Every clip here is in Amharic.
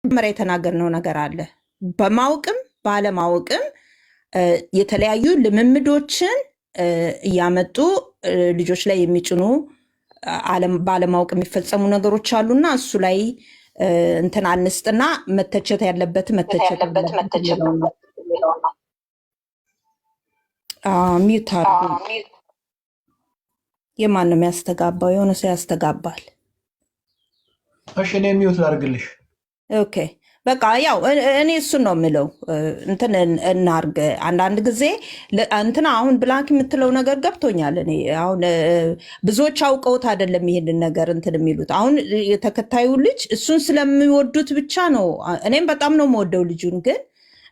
መጀመሪያ የተናገርነው ነገር አለ። በማወቅም ባለማወቅም የተለያዩ ልምምዶችን እያመጡ ልጆች ላይ የሚጭኑ ባለማወቅ የሚፈጸሙ ነገሮች አሉና እሱ ላይ እንትን አንስጥና መተቸት ያለበት መተቸት ሚዩት አድርጉ። የማንም ያስተጋባው የሆነ ሰው ያስተጋባል። እሺ እኔ ሚዩት ላድርግልሽ። ኦኬ በቃ ያው እኔ እሱን ነው የምለው። እንትን እናርግ። አንዳንድ ጊዜ እንትና አሁን ብላክ የምትለው ነገር ገብቶኛል። እኔ አሁን ብዙዎች አውቀውት አይደለም ይሄንን ነገር እንትን የሚሉት። አሁን የተከታዩ ልጅ እሱን ስለሚወዱት ብቻ ነው። እኔም በጣም ነው የምወደው ልጁን፣ ግን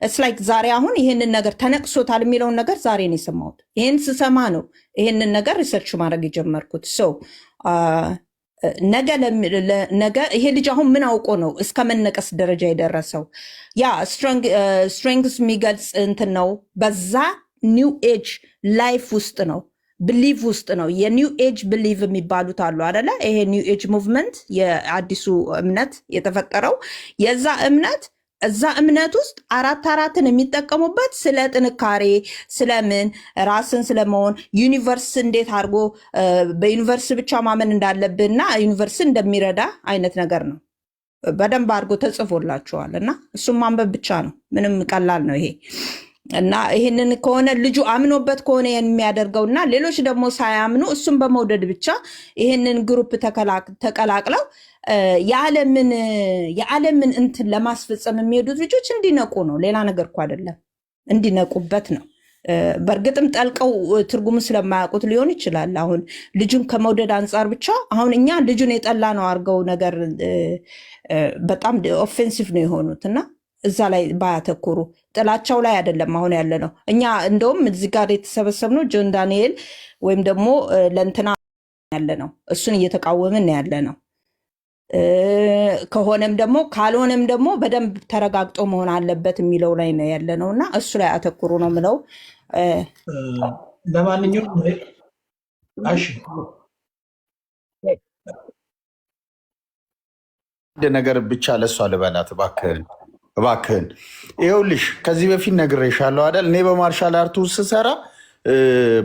እስ ላይክ ዛሬ አሁን ይሄንን ነገር ተነቅሶታል የሚለውን ነገር ዛሬ ነው የሰማሁት። ይሄን ስሰማ ነው ይሄንን ነገር ሪሰርች ማድረግ የጀመርኩት። ሰው ነገ ይሄ ልጅ አሁን ምን አውቆ ነው እስከ መነቀስ ደረጃ የደረሰው? ያ ስትሬንግስ የሚገልጽ እንትን ነው። በዛ ኒው ኤጅ ላይፍ ውስጥ ነው፣ ብሊቭ ውስጥ ነው። የኒው ኤጅ ብሊቭ የሚባሉት አሉ አደለ? ይሄ ኒው ኤጅ ሙቭመንት የአዲሱ እምነት የተፈጠረው የዛ እምነት እዛ እምነት ውስጥ አራትን የሚጠቀሙበት ስለ ጥንካሬ፣ ስለምን ራስን ስለመሆን ዩኒቨርስ እንዴት አድርጎ በዩኒቨርስ ብቻ ማመን እንዳለብንና ዩኒቨርስ እንደሚረዳ አይነት ነገር ነው። በደንብ አድርጎ ተጽፎላቸዋል እና እሱም ማንበብ ብቻ ነው። ምንም ቀላል ነው ይሄ እና ይህንን ከሆነ ልጁ አምኖበት ከሆነ የሚያደርገው እና ሌሎች ደግሞ ሳያምኑ እሱም በመውደድ ብቻ ይህንን ግሩፕ ተቀላቅለው የዓለምን እንትን ለማስፈጸም የሚሄዱት ልጆች እንዲነቁ ነው። ሌላ ነገር እኮ አይደለም፣ እንዲነቁበት ነው። በእርግጥም ጠልቀው ትርጉሙ ስለማያውቁት ሊሆን ይችላል። አሁን ልጁን ከመውደድ አንጻር ብቻ አሁን እኛ ልጁን የጠላ ነው አድርገው ነገር በጣም ኦፌንሲቭ ነው የሆኑት እና እዛ ላይ ባያተኩሩ፣ ጥላቻው ላይ አይደለም አሁን ያለ ነው። እኛ እንደውም እዚህ ጋር የተሰበሰብነው ጆን ዳንኤል ወይም ደግሞ ለእንትና ያለ ነው፣ እሱን እየተቃወምን ያለ ነው። ከሆነም ደግሞ ካልሆነም ደግሞ በደንብ ተረጋግጦ መሆን አለበት የሚለው ላይ ነው ያለ ነው እና እሱ ላይ አተኩሩ ነው ምለው። ለማንኛውም ነገር ብቻ ለሷ ልበላት እባክህን። ይኸውልሽ ከዚህ በፊት ነግሬሻለሁ አይደል? እኔ በማርሻል አርቱ ስሰራ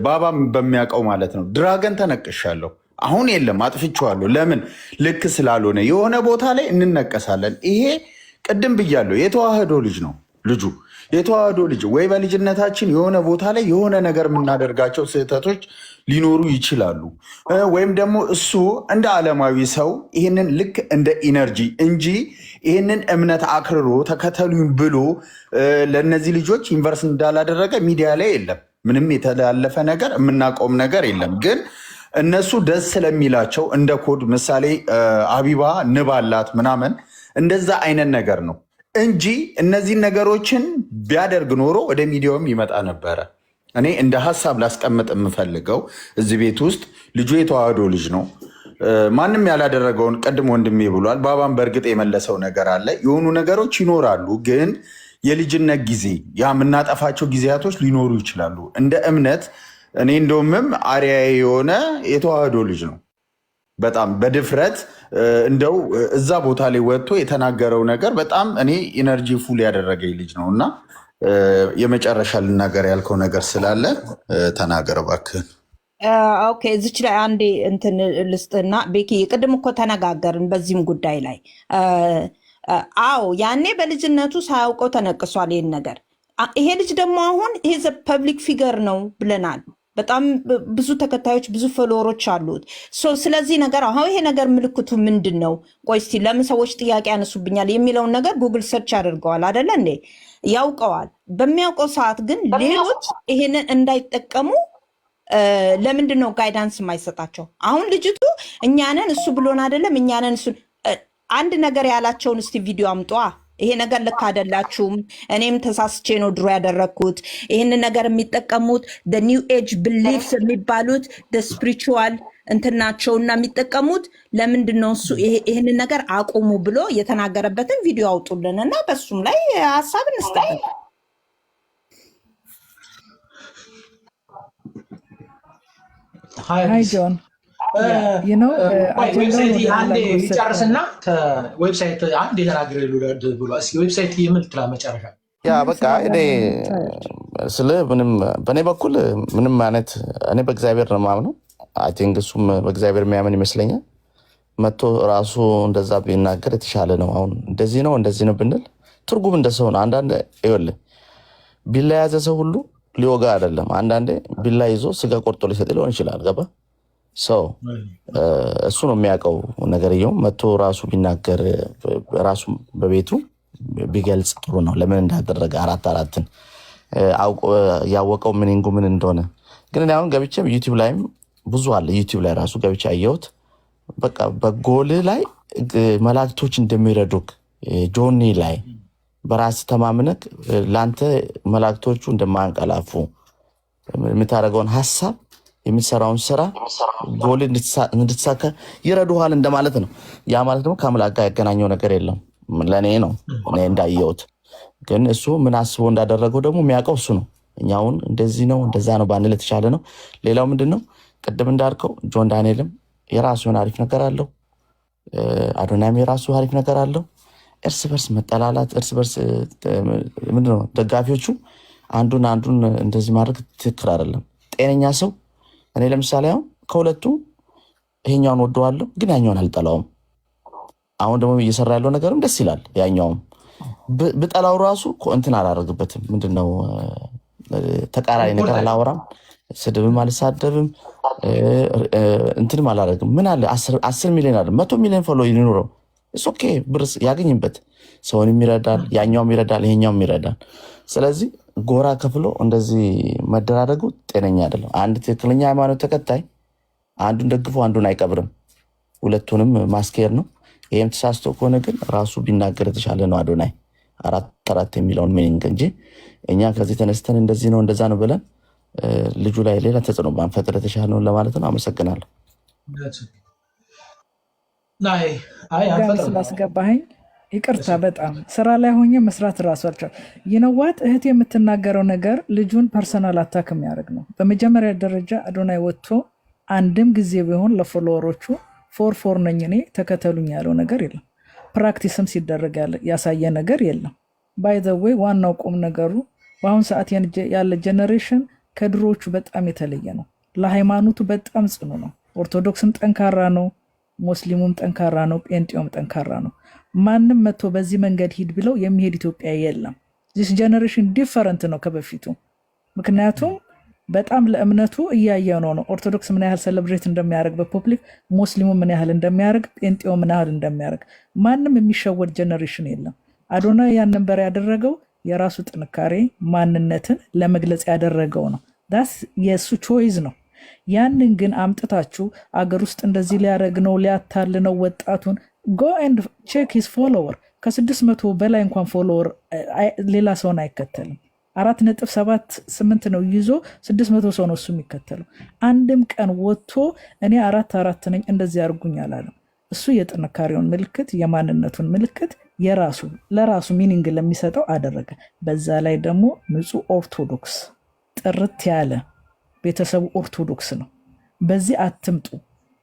ባባም በሚያውቀው ማለት ነው ድራገን ተነቅሻለሁ። አሁን የለም አጥፍቼዋለሁ። ለምን? ልክ ስላልሆነ የሆነ ቦታ ላይ እንነቀሳለን። ይሄ ቅድም ብያለሁ፣ የተዋህዶ ልጅ ነው ልጁ የተዋህዶ ልጅ። ወይ በልጅነታችን የሆነ ቦታ ላይ የሆነ ነገር የምናደርጋቸው ስህተቶች ሊኖሩ ይችላሉ። ወይም ደግሞ እሱ እንደ ዓለማዊ ሰው ይህንን ልክ እንደ ኢነርጂ እንጂ ይህንን እምነት አክርሮ ተከተሉኝ ብሎ ለእነዚህ ልጆች ዩኒቨርስ እንዳላደረገ ሚዲያ ላይ የለም። ምንም የተላለፈ ነገር የምናውቀውም ነገር የለም። ግን እነሱ ደስ ስለሚላቸው እንደ ኮድ ምሳሌ አቢባ ንብ አላት ምናምን እንደዛ አይነት ነገር ነው እንጂ እነዚህን ነገሮችን ቢያደርግ ኖሮ ወደ ሚዲያውም ይመጣ ነበረ። እኔ እንደ ሀሳብ ላስቀምጥ የምፈልገው እዚህ ቤት ውስጥ ልጁ የተዋህዶ ልጅ ነው። ማንም ያላደረገውን ቅድም ወንድሜ ብሏል። ባባም በእርግጥ የመለሰው ነገር አለ። የሆኑ ነገሮች ይኖራሉ፣ ግን የልጅነት ጊዜ ያ የምናጠፋቸው ጊዜያቶች ሊኖሩ ይችላሉ። እንደ እምነት እኔ እንደውምም አሪያ የሆነ የተዋህዶ ልጅ ነው። በጣም በድፍረት እንደው እዛ ቦታ ላይ ወጥቶ የተናገረው ነገር በጣም እኔ ኢነርጂ ፉል ያደረገኝ ልጅ ነው እና የመጨረሻ ልናገር ያልከው ነገር ስላለ ተናገር እባክህን። ኦኬ እዚች ላይ አንዴ እንትን ልስጥና ቤኪ፣ ቅድም እኮ ተነጋገርን በዚህም ጉዳይ ላይ። አዎ ያኔ በልጅነቱ ሳያውቀው ተነቅሷል ይህን ነገር። ይሄ ልጅ ደግሞ አሁን ይሄ ፐብሊክ ፊገር ነው ብለናል። በጣም ብዙ ተከታዮች ብዙ ፎሎወሮች አሉት። ስለዚህ ነገር አሁን ይሄ ነገር ምልክቱ ምንድን ነው? ቆይ እስቲ ለምን ሰዎች ጥያቄ ያነሱብኛል የሚለውን ነገር ጉግል ሰርች አድርገዋል አደለ እንዴ? ያውቀዋል። በሚያውቀው ሰዓት ግን ሌሎች ይሄንን እንዳይጠቀሙ ለምንድን ነው ጋይዳንስ የማይሰጣቸው? አሁን ልጅቱ እኛንን እሱ ብሎን አደለም እኛንን እሱ አንድ ነገር ያላቸውን እስቲ ቪዲዮ አምጧ። ይሄ ነገር ልክ አይደላችሁም፣ እኔም ተሳስቼ ነው ድሮ ያደረግኩት። ይህንን ነገር የሚጠቀሙት ኒው ኤጅ ብሊፍስ የሚባሉት ስፒሪቹዋል እንትናቸውና የሚጠቀሙት ለምንድን ነው? እሱ ይህንን ነገር አቁሙ ብሎ የተናገረበትን ቪዲዮ አውጡልን እና በሱም ላይ ሀሳብ እንስጠበት። Hi, John. ዌብሳይት አንዴ ይጨርስና ዌብሳይት አንድ የተናገረ ብሎ እስኪ ዌብሳይት የምልትላ መጨረሻ ያ በቃ እኔ ስለ ምንም በእኔ በኩል ምንም አይነት እኔ በእግዚአብሔር ነው የማምነው። አይ ቲንክ እሱም በእግዚአብሔር የሚያምን ይመስለኛል። መጥቶ ራሱ እንደዛ ቢናገር የተሻለ ነው። አሁን እንደዚህ ነው ብንል ትርጉም እንደሰው ነው። አንዳንዴ ይኸውልህ ቢላ የያዘ ሰው ሁሉ ሊወጋ አይደለም። አንዳንዴ ቢላ ይዞ ስጋ ቆርጦ ሊሰጥ ሊሆን ይችላል። ገባ ሰው እሱ ነው የሚያውቀው ነገርየው። መጥቶ ራሱ ቢናገር ራሱ በቤቱ ቢገልጽ ጥሩ ነው። ለምን እንዳደረገ አራትን ያወቀው ምንንጉ ምን እንደሆነ ግን እኔ አሁን ገብቼ ዩቲዩብ ላይም ብዙ አለ። ዩቲዩብ ላይ ራሱ ገብቼ አየሁት። በቃ በጎል ላይ መላእክቶች እንደሚረዱክ ጆኒ ላይ በራስ ተማምነክ ላንተ መላእክቶቹ እንደማንቀላፉ የምታደርገውን ሐሳብ የምትሰራውን ስራ ጎል እንድትሳካ ይረዱሃል እንደማለት ነው። ያ ማለት ደግሞ ከአምላክ ጋር ያገናኘው ነገር የለም። ለኔ ነው እኔ እንዳየሁት። ግን እሱ ምን አስቦ እንዳደረገው ደግሞ የሚያውቀው እሱ ነው። እኛውን እንደዚህ ነው እንደዛ ነው ባንል የተሻለ ነው። ሌላው ምንድነው ቅድም እንዳልከው ጆን ዳንኤልም የራሱ አሪፍ ነገር አለው። አዶናይም የራሱ አሪፍ ነገር አለው። እርስ በርስ መጠላላት እርስ በርስ ምንድነው ደጋፊዎቹ አንዱን እንደዚህ ማድረግ ትክክል አይደለም። ጤነኛ ሰው እኔ ለምሳሌ አሁን ከሁለቱ ይሄኛውን ወደዋለሁ ግን ያኛውን አልጠላውም። አሁን ደግሞ እየሰራ ያለው ነገርም ደስ ይላል። ያኛውም ብጠላው ራሱ እንትን አላደርግበትም። ምንድነው ተቃራኒ ነገር አላወራም። ስድብም አልሳደብም እንትንም አላደርግም። ምን አለ 10 ሚሊዮን አይደል 100 ሚሊዮን ፎሎ ይኖረው ኦኬ ብርስ ያገኝበት ሰውንም ይረዳል፣ ያኛውም ይረዳል፣ ይሄኛውም ይረዳል። ስለዚህ ጎራ ከፍሎ እንደዚህ መደራረጉ ጤነኛ አይደለም። አንድ ትክክለኛ ሃይማኖት ተከታይ አንዱን ደግፎ አንዱን አይቀብርም። ሁለቱንም ማስኬር ነው። ይሄም ተሳስቶ ከሆነ ግን ራሱ ቢናገር የተሻለ ነው። አዶናይ አራት የሚለውን ሚኒንግ እንጂ እኛ ከዚህ ተነስተን እንደዚህ ነው እንደዛ ነው ብለን ልጁ ላይ ሌላ ተጽዕኖ ባንፈጥር የተሻለ ነው ለማለት ነው። አመሰግናለሁ። ስላስገባኸኝ ይቅርታ። በጣም ስራ ላይ ሆኜ መስራት እራሱ አልቻልኩም። ይነዋት እህት የምትናገረው ነገር ልጁን ፐርሰናል አታክ የሚያደርግ ነው። በመጀመሪያ ደረጃ አዶናይ ወጥቶ አንድም ጊዜ ቢሆን ለፎሎወሮቹ ፎር ነኝ እኔ ተከተሉኝ ያለው ነገር የለም። ፕራክቲስም ሲደረግ ያሳየ ነገር የለም። ባይ ዘ ዌይ ዋናው ቁም ነገሩ በአሁን ሰዓት ያለ ጀነሬሽን ከድሮቹ በጣም የተለየ ነው። ለሃይማኖቱ በጣም ጽኑ ነው። ኦርቶዶክስም ጠንካራ ነው፣ ሙስሊሙም ጠንካራ ነው፣ ጴንጤውም ጠንካራ ነው። ማንም መጥቶ በዚህ መንገድ ሂድ ብለው የሚሄድ ኢትዮጵያ የለም። ዚስ ጀነሬሽን ዲፈረንት ነው ከበፊቱ። ምክንያቱም በጣም ለእምነቱ እያየ ነው። ኦርቶዶክስ ምን ያህል ሴሌብሬት እንደሚያደርግ በፐብሊክ፣ ሙስሊሙ ምን ያህል እንደሚያደርግ፣ ጴንጤው ምን ያህል እንደሚያደርግ ማንም የሚሸወድ ጀነሬሽን የለም። አዶናይ ያን ነበር ያደረገው የራሱ ጥንካሬ ማንነትን ለመግለጽ ያደረገው ነው። ዳስ የሱ ቾይዝ ነው። ያንን ግን አምጥታችሁ አገር ውስጥ እንደዚህ ሊያደርግ ነው ሊያታል ነው ወጣቱን go and check his follower ከ600 በላይ እንኳን ፎሎወር ሌላ ሰውን አይከተልም። 4.78 ነው ይዞ 600 ሰው ነው እሱ የሚከተለው። አንድም ቀን ወጥቶ እኔ 4 ነኝ እንደዚህ አድርጉኝ አላለም። እሱ የጥንካሬውን ምልክት የማንነቱን ምልክት ለራሱ ሚኒንግ ለሚሰጠው አደረገ። በዛ ላይ ደግሞ ንጹህ ኦርቶዶክስ ጥርት ያለ ቤተሰቡ ኦርቶዶክስ ነው። በዚህ አትምጡ።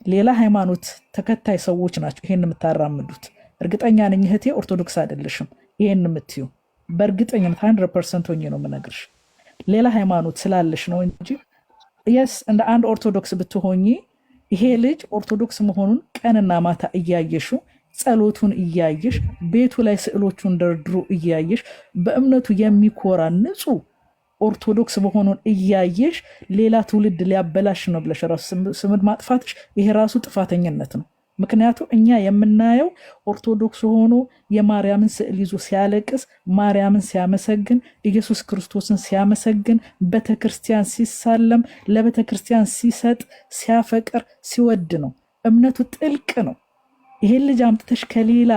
ሌላ ሃይማኖት ተከታይ ሰዎች ናቸው ይሄን የምታራምዱት። እርግጠኛ ነኝ እህቴ ኦርቶዶክስ አይደለሽም ይሄን የምትዩ በእርግጠኝነት 100% ሆኜ ነው የምነግርሽ። ሌላ ሃይማኖት ስላለሽ ነው እንጂ የስ እንደ አንድ ኦርቶዶክስ ብትሆኚ ይሄ ልጅ ኦርቶዶክስ መሆኑን ቀንና ማታ እያየሹ ጸሎቱን እያየሽ ቤቱ ላይ ስዕሎቹን ደርድሮ እያየሽ በእምነቱ የሚኮራ ንጹህ ኦርቶዶክስ መሆኑን እያየሽ ሌላ ትውልድ ሊያበላሽ ነው ብለሽ ራሱ ስምድ ማጥፋትሽ ይሄ ራሱ ጥፋተኝነት ነው። ምክንያቱም እኛ የምናየው ኦርቶዶክስ ሆኖ የማርያምን ስዕል ይዞ ሲያለቅስ፣ ማርያምን ሲያመሰግን፣ ኢየሱስ ክርስቶስን ሲያመሰግን፣ ቤተክርስቲያን ሲሳለም፣ ለቤተክርስቲያን ሲሰጥ፣ ሲያፈቅር፣ ሲወድ ነው። እምነቱ ጥልቅ ነው። ይሄን ልጅ አምጥተሽ ከሌላ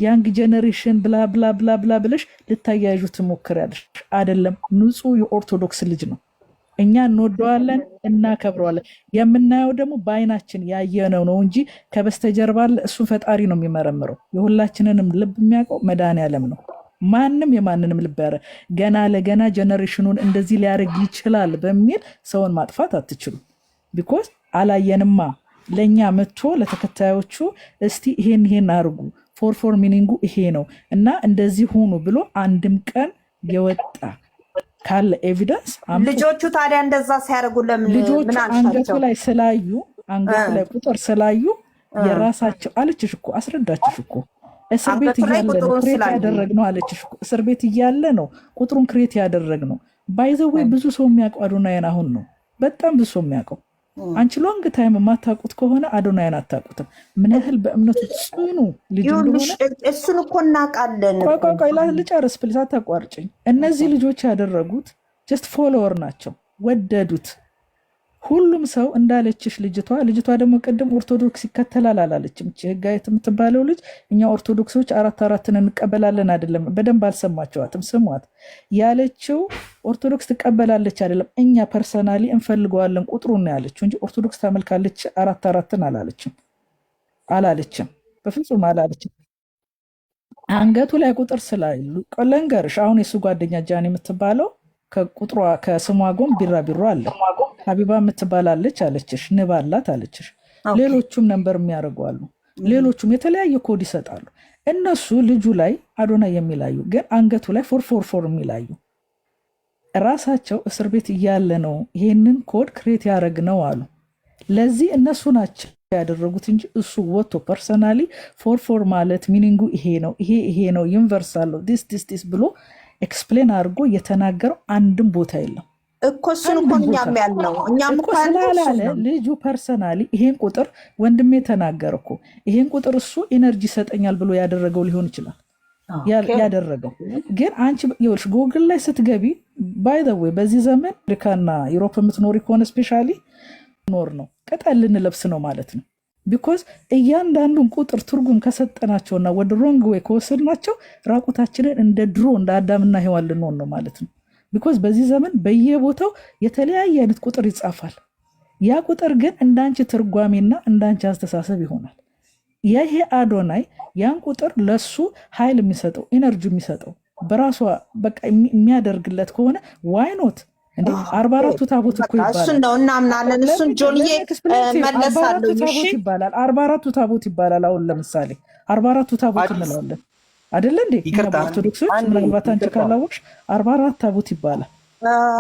ያንግ ጀነሬሽን ብላ ብላ ብላ ብላ ብለሽ ልታያይዡ ትሞክሪያለሽ። አይደለም፣ ንጹህ የኦርቶዶክስ ልጅ ነው። እኛ እንወደዋለን፣ እናከብረዋለን። የምናየው ደግሞ በአይናችን ያየነው ነው እንጂ ከበስተጀርባ እሱን ፈጣሪ ነው የሚመረምረው። የሁላችንንም ልብ የሚያውቀው መድኃኔዓለም ነው። ማንም የማንንም ልብ ያረ ገና ለገና ጀነሬሽኑን እንደዚህ ሊያደርግ ይችላል በሚል ሰውን ማጥፋት አትችሉም። ቢኮዝ አላየንማ። ለእኛ መጥቶ ለተከታዮቹ እስቲ ይሄን አርጉ፣ ፎር ሚኒንጉ ይሄ ነው እና እንደዚህ ሆኑ ብሎ አንድም ቀን የወጣ ካለ ኤቪደንስ ልጆቹ ታዲያ እንደዛ ሲያደርጉ ለምን ልጆቹ አንገቱ ላይ ስላዩ አንገቱ ላይ ቁጥር ስላዩ የራሳቸው አለችሽ እኮ አስረዳችሽ እኮ እስር ቤት እያለ ነው ክሬት ያደረግነው አለችሽ እኮ እስር ቤት እያለ ነው ቁጥሩን ክሬት ያደረግነው። ባይዘዌ ብዙ ሰው የሚያውቀው አዶናይን አሁን ነው በጣም ብዙ ሰው የሚያውቀው። አንቺ ሎንግ ታይም የማታውቁት ከሆነ አዶናይን አታውቁትም። ምን ያህል በእምነቱ ጽኑ ልጅ እንደሆነ እሱን እኮ እናውቃለን። ቆይ ልጨርስ ፕሊዝ አታቋርጭኝ። እነዚህ ልጆች ያደረጉት ጀስት ፎሎወር ናቸው፣ ወደዱት። ሁሉም ሰው እንዳለችሽ ልጅቷ ደግሞ ቅድም ኦርቶዶክስ ይከተላል አላለችም። ህጋየት የምትባለው ልጅ እኛ ኦርቶዶክሶች 4 እንቀበላለን አይደለም፣ በደንብ አልሰማችኋትም፣ ስሟት። ያለችው ኦርቶዶክስ ትቀበላለች አይደለም፣ እኛ ፐርሰናሊ እንፈልገዋለን ቁጥሩን ነው ያለችው እንጂ ኦርቶዶክስ ታመልካለች 4 አላለችም፣ በፍጹም አላለችም። አንገቱ ላይ ቁጥር ስላሉ ቆለንገርሽ አሁን የሱ ጓደኛ ጃኒ የምትባለው ከቁጥሯ ከስሟ ጎን ቢራቢሮ አለ። ሀቢባ የምትባላለች አለችሽ፣ ንብ አላት አለችሽ። ሌሎቹም ነንበር የሚያደርጉ አሉ። ሌሎቹም የተለያየ ኮድ ይሰጣሉ። እነሱ ልጁ ላይ አዶናይ የሚላዩ ግን አንገቱ ላይ 444 የሚላዩ ራሳቸው እስር ቤት እያለ ነው ይሄንን ኮድ ክሬት ያደረግ ነው አሉ። ለዚህ እነሱ ናቸው ያደረጉት እንጂ እሱ ወጥቶ ፐርሰናሊ 44 ማለት ሚኒንጉ ይሄ ነው ይሄ ነው ዩኒቨርሳል ነው ዲስ ብሎ ኤክስፕሌን አድርጎ የተናገረው አንድም ቦታ የለም እኮ። እሱን እኮ እኛም ያልነው እኮ ስላላለ ልጁ ፐርሰናሊ ይሄን ቁጥር ወንድሜ ተናገር እኮ ይሄን ቁጥር እሱ ኤነርጂ ይሰጠኛል ብሎ ያደረገው ሊሆን ይችላል ያደረገው። ግን አንቺ ይኸውልሽ ጉግል ላይ ስትገቢ ባይ ዘ ዌይ በዚህ ዘመን አሜሪካና ዩሮፕ የምትኖሪ ከሆነ ስፔሻሊ ኖር ነው ቅጠል ልንለብስ ነው ማለት ነው። ቢኮዝ እያንዳንዱን ቁጥር ትርጉም ከሰጠናቸውና ወደ ሮንግ ዌይ ከወሰድናቸው ራቁታችንን እንደ ድሮ እንደ አዳምና ሔዋን ልንሆን ነው ማለት ነው። ቢኮዝ በዚህ ዘመን በየቦታው የተለያየ አይነት ቁጥር ይጻፋል። ያ ቁጥር ግን እንዳንቺ ትርጓሜና እንዳንቺ አስተሳሰብ ይሆናል። ይሄ አዶናይ ያን ቁጥር ለሱ ኃይል የሚሰጠው ኤነርጂ የሚሰጠው በራሷ በቃ የሚያደርግለት ከሆነ ዋይ ኖት እንዴ 44ቱ ታቦት እኮ ይባላል። እሱን ነው እናምናለን። እሱን ጆንዬ መለሳለሁ። እሺ ይባላል 44ቱ ታቦት ይባላል። አሁን ለምሳሌ 44ቱ ታቦት እንላለን አይደል እንዴ? ኦርቶዶክሶች ምናልባት አንቺ ካላወቅሽ 44 ታቦት ይባላል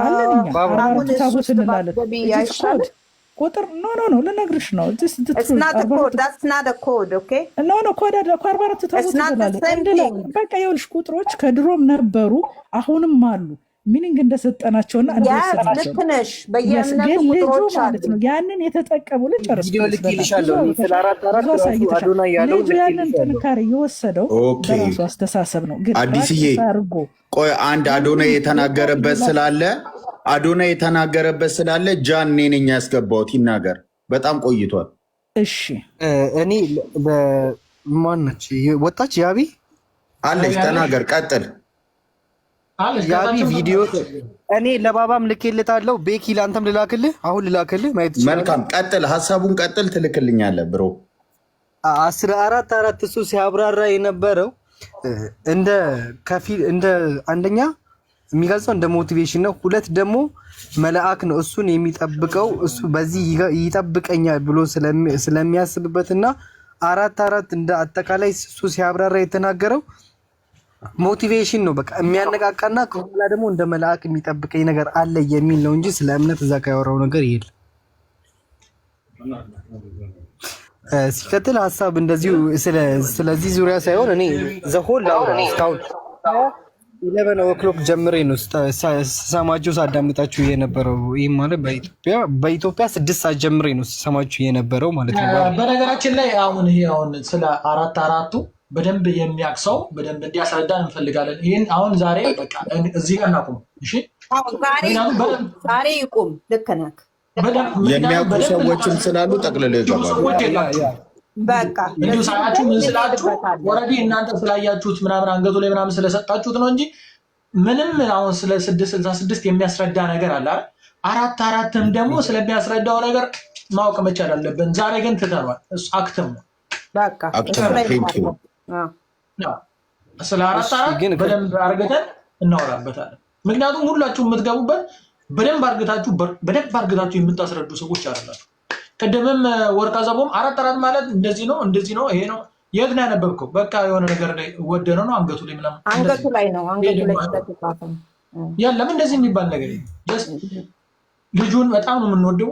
አለን። እኛ 44ቱ ታቦት እንላለን። ቁጥር ኖ ልነግርሽ ነው። ኮድ 44ቱ ታቦት እንላለን። በቃ ይኸውልሽ ቁጥሮች ከድሮም ነበሩ አሁንም አሉ። ሚኒንግ እንደሰጠናቸውና እንደሰጠናቸው ልክነሽ በየእምነቱ ቁጥሮች ማለት ነው። ያንን የተጠቀሙ ልጨርስ ያንን ጥንካሬ የወሰደው በራሱ አስተሳሰብ ነው። ግን አዲስዬ ቆይ አንድ አዶናይ የተናገረበት ስላለ ጃን እኔ ነኝ ያስገባሁት ይናገር። በጣም ቆይቷል። እሺ እኔ ማነች ወጣች ያቢ አለች ተናገር ቀጥል። ያቢ ቪዲዮ እኔ ለባባም ልኬልታለሁ። ቤኪ ለአንተም ልላክልህ፣ አሁን ልላክልህ ማየት ይችላል። መልካም ቀጥል፣ ሀሳቡን ቀጥል፣ ትልክልኛለህ ብሮ። 14 እሱ ሲያብራራ የነበረው እንደ ከፊል እንደ አንደኛ የሚገልጸው እንደ ሞቲቬሽን ነው። ሁለት ደግሞ መልአክ ነው እሱን የሚጠብቀው እሱ በዚህ ይጠብቀኛል ብሎ ስለሚያስብበትና 4 እንደ አጠቃላይ እሱ ሲያብራራ የተናገረው ሞቲቬሽን ነው። በቃ የሚያነቃቃና ከኋላ ደግሞ እንደ መልአክ የሚጠብቀኝ ነገር አለ የሚል ነው እንጂ ስለ እምነት እዛ ያወራው ነገር የለም። ሲቀጥል ሀሳብ እንደዚሁ ስለዚህ ዙሪያ ሳይሆን እኔ ዘሆል ላውራ እስካሁን 11 o'clock ጀምሬ ነው ስሰማችሁ ሳዳምጣችሁ የነበረው። ይህ ማለት በኢትዮጵያ 6 ሰዓት ጀምሬ ነው ስሰማችሁ የነበረው ማለት ነው። በነገራችን ላይ አሁን ይሄ አሁን ስለ 4 በደንብ የሚያቅሰው በደንብ እንዲያስረዳን እንፈልጋለን። ይህን አሁን ዛሬ በቃ እዚህ ጋር እናቁም። እሺ ዛሬ ይቁም። ልክ ነህ። የሚያውቁ ሰዎችም ስላሉ ጠቅልለው ይገባሉ። በቃ እንዲሁ ሳያችሁ ምን ስላችሁ ወረዲ እናንተ ስላያችሁት ምናምን አንገቱ ላይ ምናምን ስለሰጣችሁት ነው እንጂ ምንም አሁን ስለ 666 የሚያስረዳ ነገር አለ አይደል? 4 ደግሞ ስለሚያስረዳው ነገር ማወቅ መቻል አለብን። ዛሬ ግን ትተናል። እሱ አክተም ነው። በቃ ስለ 4 በደንብ አርገተን እናወራበታለን። ምክንያቱም ሁላችሁ የምትገቡበት በደንብ አርገታችሁ የምታስረዱ ሰዎች አይደላችሁ። ቅድምም ወርቅ አዘቦም 4 ማለት እንደዚህ ነው ይሄ ነው። የት ነው ያነበብከው? በቃ የሆነ ነገር ላይ ወደነ ነው አንገቱ ላይ ምናምን አንገቱ ላይ ስለተጻፈ የለም እንደዚህ የሚባል ነገር ልጁን በጣም ነው የምንወደው።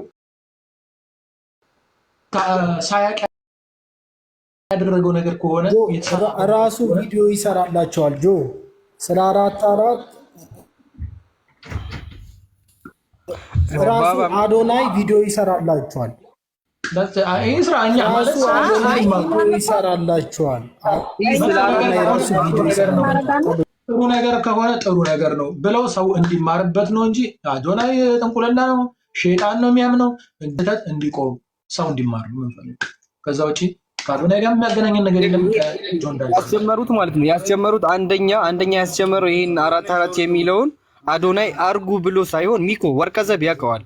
ሳያቅ ያደረገው ነገር ከሆነ ራሱ ቪዲዮ ይሰራላቸዋል። ጆ ስለ 4 ራሱ አዶናይ ቪዲዮ ይሰራላቸዋል። ጥሩ ነገር ከሆነ ጥሩ ነገር ነው ብለው ሰው እንዲማርበት ነው እንጂ አዶናይ ጥንቁልና ነው ሸይጣን ነው የሚያምነው እንዲቆም ሰው እንዲማር ነው የምንፈልገው። ከዛ ውጪ ከአዶናይ ጋር የሚያገናኘን ነገር የለም። ያስጀመሩት ማለት ነው ያስጀመሩት አንደኛ ያስጀመረው ይሄን 4 የሚለውን አዶናይ አርጉ ብሎ ሳይሆን ሚኮ ወርቀዘብ ያውቀዋል።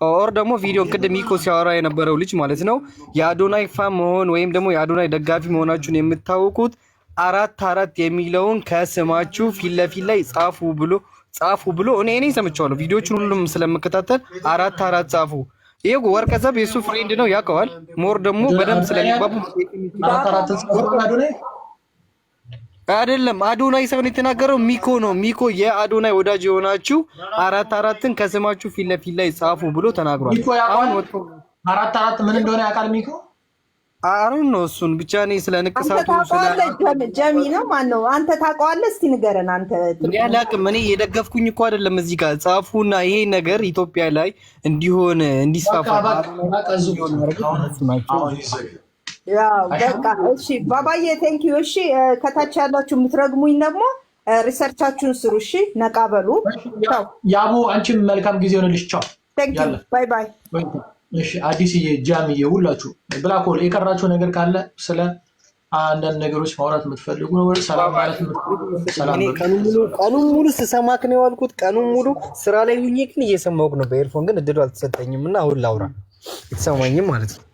ኦር ደግሞ ቪዲዮን ቅድም ሚኮ ሲያወራ የነበረው ልጅ ማለት ነው የአዶናይ ፋን መሆን ወይም ደግሞ የአዶናይ ደጋፊ መሆናችሁን የምታውቁት 4 የሚለውን ከስማችሁ ፊት ለፊት ላይ ጻፉ ብሎ እኔ ሰምቼዋለሁ። ቪዲዮቹን ሁሉም ስለምከታተል 4 ጻፉ። ይሄ ወርቀዘብ የሱ ፍሬንድ ነው ያውቀዋል። ሞር ደግሞ በደንብ ስለሚባቡ አይደለም አዶናይ ሳይሆን የተናገረው ሚኮ ነው። ሚኮ የአዶናይ ወዳጅ የሆናችሁ 4 ከስማችሁ ፊት ለፊት ላይ ጻፉ ብሎ ተናግሯል። አሁን 4 ምን እንደሆነ ያውቃል ሚኮ። አሁን ነው እሱን ብቻ እኔ ስለ ንቅሳቱ ጀሚ ነው ማን ነው አንተ ታውቀዋለህ? እስቲ ንገረን አንተ። ያላቅም እኔ የደገፍኩኝ እኮ አይደለም። እዚህ ጋር ጻፉና ይሄ ነገር ኢትዮጵያ ላይ እንዲሆን እንዲስፋፋ ያው በቃ እሺ ባባዬ ቴንክ ዩ። እሺ ከታች ያላችሁ የምትረግሙኝ ደግሞ ሪሰርቻችሁን ስሩ። እሺ ነቃ በሉ። ያቡ አንቺም መልካም ጊዜ ሆነልሽ። ቻው ቴንክ ዩ ባይ ባይ። እሺ አዲስዬ ጃምዬ ሁላችሁ ብላኮል የቀራችሁ ነገር ካለ ስለ አንዳንድ ነገሮች ማውራት የምትፈልጉ ነው ሰላም ማለት ሰላም። ቀኑን ሙሉ ስሰማክ ነው ያልኩት። ቀኑን ሙሉ ስራ ላይ ሁኜ ግን እየሰማሁክ ነው በኤርፎን ግን እድሉ አልተሰጠኝም እና አሁን ላውራ የተሰማኝም ማለት ነው።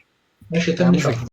እሺ ትንሽ